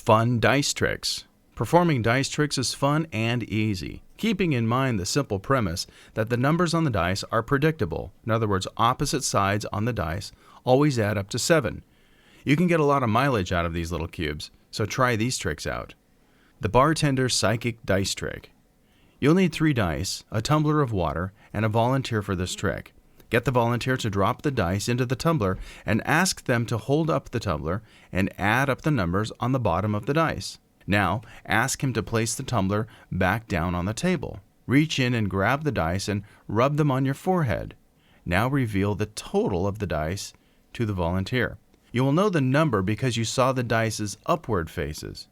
Fun dice tricks. Performing dice tricks is fun and easy, keeping in mind the simple premise that the numbers on the dice are predictable. In other words, opposite sides on the dice always add up to 7. You can get a lot of mileage out of these little cubes, so try these tricks out. The Bartender Psychic Dice Trick. You'll need 3 dice, a tumbler of water, and a volunteer for this trick. Get the volunteer to drop the dice into the tumbler and ask them to hold up the tumbler and add up the numbers on the bottom of the dice. Now, ask him to place the tumbler back down on the table. Reach in and grab the dice and rub them on your forehead. Now reveal the total of the dice to the volunteer. You will know the number because you saw the dice's upward faces.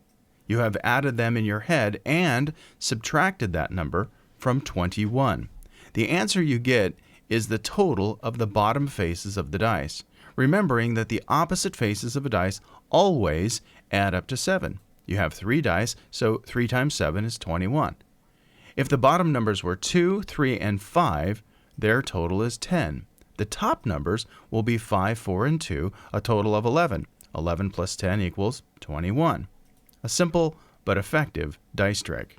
You have added them in your head and subtracted that number from 21. The answer you get is the total of the bottom faces of the dice, remembering that the opposite faces of a dice always add up to 7. You have 3 dice, so 3 times 7 is 21. If the bottom numbers were 2, 3, and 5, their total is 10. The top numbers will be 5, 4, and 2, a total of 11. 11 plus 10 equals 21. A simple but effective dice trick.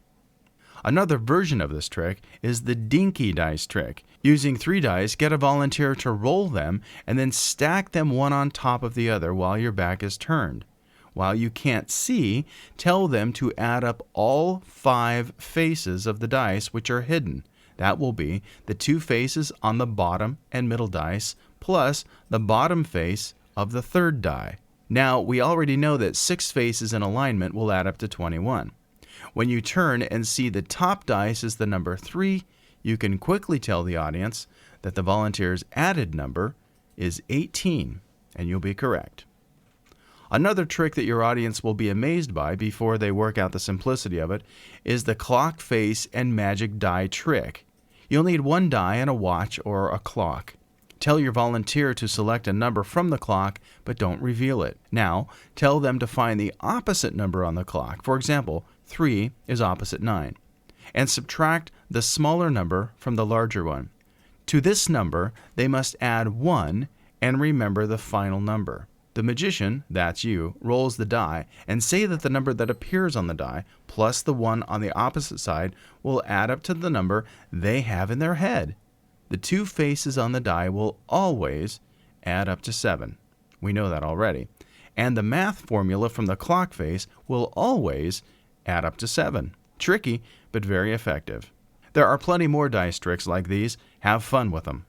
Another version of this trick is the Dinky Dice Trick. Using 3 dice, get a volunteer to roll them and then stack them one on top of the other while your back is turned. While you can't see, tell them to add up all 5 faces of the dice which are hidden. That will be the 2 faces on the bottom and middle dice plus the bottom face of the third die. Now, we already know that 6 faces in alignment will add up to 21. When you turn and see the top dice is the number 3, you can quickly tell the audience that the volunteer's added number is 18, and you'll be correct. Another trick that your audience will be amazed by before they work out the simplicity of it is the clock face and magic die trick. You'll need 1 die and a watch or a clock. Tell your volunteer to select a number from the clock, but don't reveal it. Now, tell them to find the opposite number on the clock. For example, 3 is opposite 9. And subtract the smaller number from the larger one. To this number, they must add 1 and remember the final number. The magician, that's you, rolls the die and say that the number that appears on the die plus the 1 on the opposite side will add up to the number they have in their head. The 2 faces on the die will always add up to 7. We know that already. And the math formula from the clock face will always add up to 7. Tricky, but very effective. There are plenty more dice tricks like these. Have fun with them.